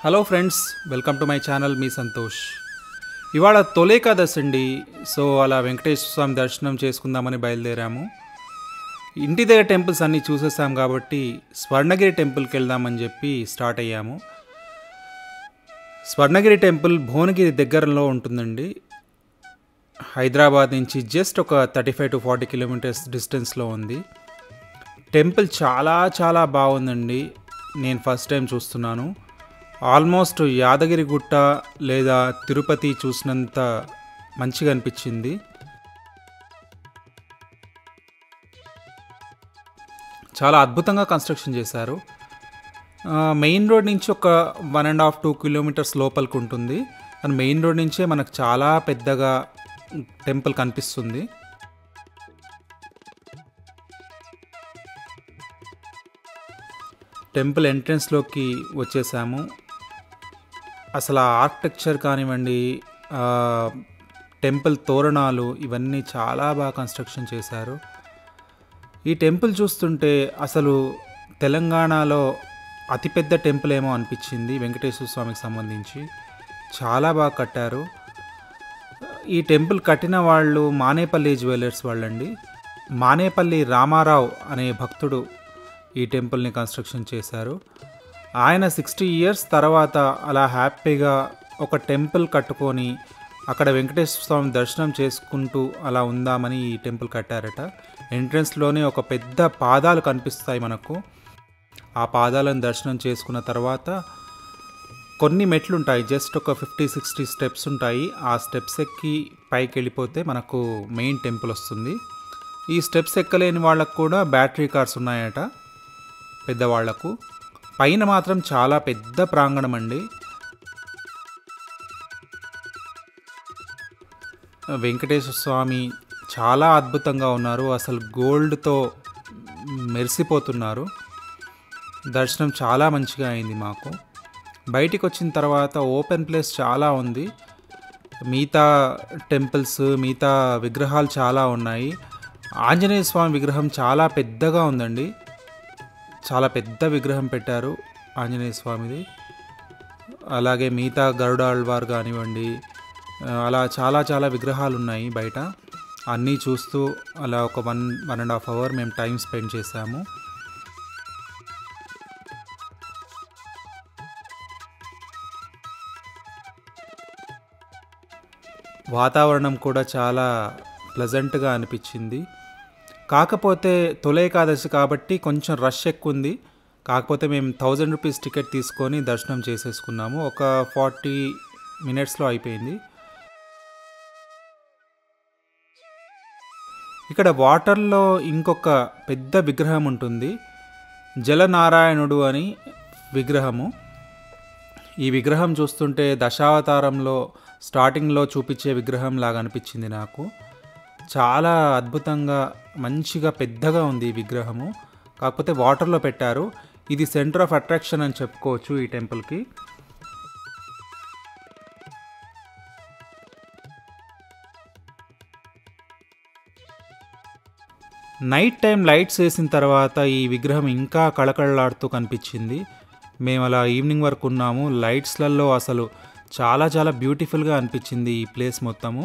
Hello friends, welcome to my channel. మీ సంతోష్. ఇవాళ తొలి ఏకాదశి అండి. సో అలా వెంకటేశ్వర స్వామి దర్శనం చేసుకుందామని బయలుదేరాము. ఇంటి దగ్గర టెంపుల్స్ అన్నీ చూసేసాం కాబట్టి స్వర్ణగిరి టెంపుల్కి వెళ్దామని చెప్పి స్టార్ట్ అయ్యాము. స్వర్ణగిరి టెంపుల్ భువనగిరి దగ్గరలో ఉంటుందండి. హైదరాబాద్ నుంచి జస్ట్ ఒక 35 to 40 కిలోమీటర్స్ డిస్టెన్స్లో ఉంది. టెంపుల్ చాలా చాలా బాగుందండి. నేను ఫస్ట్ టైం చూస్తున్నాను. ఆల్మోస్ట్ యాదగిరిగుట్ట లేదా తిరుపతి చూసినంత మంచిగా అనిపించింది. చాలా అద్భుతంగా కన్స్ట్రక్షన్ చేశారు. మెయిన్ రోడ్ నుంచి ఒక 1.5 to 2 కిలోమీటర్స్ లోపలికి ఉంటుంది. అండ్ మెయిన్ రోడ్ నుంచే మనకు చాలా పెద్దగా టెంపుల్ కనిపిస్తుంది. టెంపుల్ ఎంట్రన్స్లోకి వచ్చేసాము. అసలు ఆ ఆర్కిటెక్చర్ కానివ్వండి, టెంపుల్ తోరణాలు ఇవన్నీ చాలా బాగా కన్స్ట్రక్షన్ చేశారు. ఈ టెంపుల్ చూస్తుంటే అసలు తెలంగాణలో అతిపెద్ద టెంపుల్ ఏమో అనిపించింది. వెంకటేశ్వర స్వామికి సంబంధించి చాలా బాగా కట్టారు. ఈ టెంపుల్ కట్టిన వాళ్ళు మానేపల్లి జ్యువెలర్స్ వాళ్ళండి. మానేపల్లి రామారావు అనే భక్తుడు ఈ టెంపుల్ని కన్స్ట్రక్షన్ చేశారు. ఆయన 60 years తర్వాత అలా హ్యాపీగా ఒక టెంపుల్ కట్టుకొని అక్కడ వెంకటేశ్వర స్వామి దర్శనం చేసుకుంటూ అలా ఉందామని ఈ టెంపుల్ కట్టారట. ఎంట్రన్స్లోనే ఒక పెద్ద పాదాలు కనిపిస్తాయి మనకు. ఆ పాదాలను దర్శనం చేసుకున్న తర్వాత కొన్ని మెట్లు ఉంటాయి. జస్ట్ ఒక 50-60 స్టెప్స్ ఉంటాయి. ఆ స్టెప్స్ ఎక్కి పైకి వెళ్ళిపోతే మనకు మెయిన్ టెంపుల్ వస్తుంది. ఈ స్టెప్స్ ఎక్కలేని వాళ్ళకు కూడా బ్యాటరీ కార్స్ ఉన్నాయట పెద్దవాళ్లకు. పైన మాత్రం చాలా పెద్ద ప్రాంగణం అండి. వెంకటేశ్వర స్వామి చాలా అద్భుతంగా ఉన్నారు. అసలు గోల్డ్తో మెరిసిపోతున్నారు. దర్శనం చాలా మంచిగా అయింది మాకు. బయటికి వచ్చిన తర్వాత ఓపెన్ ప్లేస్ చాలా ఉంది. మిగతా టెంపుల్స్, మిగతా విగ్రహాలు చాలా ఉన్నాయి. ఆంజనేయ స్వామి విగ్రహం చాలా పెద్దగా ఉందండి. చాలా పెద్ద విగ్రహం పెట్టారు ఆంజనేయ స్వామిది. అలాగే మిగతా గరుడాళ్వార్ కానివ్వండి, అలా చాలా చాలా విగ్రహాలు ఉన్నాయి బయట. అన్నీ చూస్తూ అలా ఒక 1.5 hour మేము టైం స్పెండ్ చేశాము. వాతావరణం కూడా చాలా ప్లెజెంట్గా అనిపించింది. కాకపోతే తొలి ఏకాదశి కాబట్టి కొంచెం రష్ ఎక్కువ ఉంది. కాకపోతే మేము 1000 రూపీస్ టికెట్ తీసుకొని దర్శనం చేసేసుకున్నాము. ఒక 40 minutesలో అయిపోయింది. ఇక్కడ వాటర్లో ఇంకొక పెద్ద విగ్రహం ఉంటుంది. జలనారాయణుడు అని విగ్రహము. ఈ విగ్రహం చూస్తుంటే దశావతారంలో స్టార్టింగ్లో చూపించే విగ్రహం లాగా అనిపించింది నాకు. చాలా అద్భుతంగా మంచిగా పెద్దగా ఉంది ఈ విగ్రహము. కాకపోతే వాటర్లో పెట్టారు. ఇది సెంటర్ ఆఫ్ అట్రాక్షన్ అని చెప్పుకోవచ్చు ఈ టెంపుల్కి. నైట్ టైం లైట్స్ వేసిన తర్వాత ఈ విగ్రహం ఇంకా కళకళలాడుతూ కనిపించింది. మేము అలా ఈవినింగ్ వరకు ఉన్నాము. లైట్స్లలో అసలు చాలా చాలా బ్యూటిఫుల్గా అనిపించింది ఈ ప్లేస్ మొత్తము.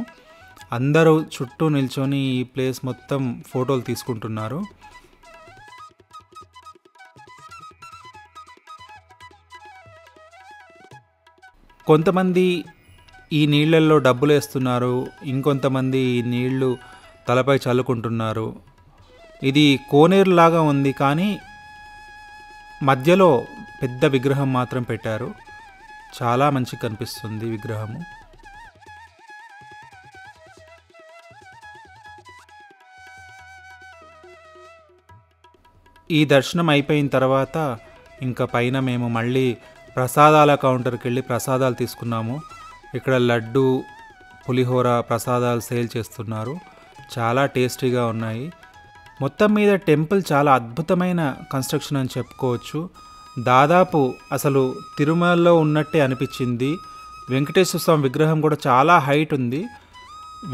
అందరూ చుట్టూ నిల్చొని ఈ ప్లేస్ మొత్తం ఫోటోలు తీసుకుంటున్నారు. కొంతమంది ఈ నీళ్ళల్లో డబ్బులు వేస్తున్నారు. ఇంకొంతమంది ఈ నీళ్లు తలపై చల్లుకుంటున్నారు. ఇది కోనేరులాగా ఉంది, కానీ మధ్యలో పెద్ద విగ్రహం మాత్రం పెట్టారు. చాలా మంచిగా కనిపిస్తుంది విగ్రహము. ఈ దర్శనం అయిపోయిన తర్వాత ఇంకా పైన మేము మళ్ళీ ప్రసాదాల కౌంటర్కి వెళ్ళి ప్రసాదాలు తీసుకున్నాము. ఇక్కడ లడ్డు, పులిహోర ప్రసాదాలు సేల్ చేస్తున్నారు. చాలా టేస్టీగా ఉన్నాయి. మొత్తం మీద టెంపుల్ చాలా అద్భుతమైన కన్స్ట్రక్షన్ అని చెప్పుకోవచ్చు. దాదాపు అసలు తిరుమలలో ఉన్నట్టే అనిపించింది. వెంకటేశ్వర స్వామి విగ్రహం కూడా చాలా హైట్ ఉంది.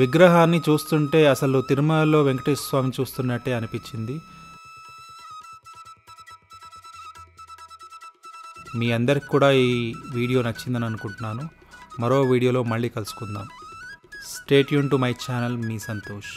విగ్రహాన్ని చూస్తుంటే అసలు తిరుమలలో వెంకటేశ్వర స్వామి చూస్తున్నట్టే అనిపించింది. మీ అందరికి కూడా ఈ వీడియో నచ్చిందని అనుకుంటున్నాను. మరో వీడియోలో మళ్ళీ కలుసుకుందాం. Stay tune to my channel. మీ సంతోష్.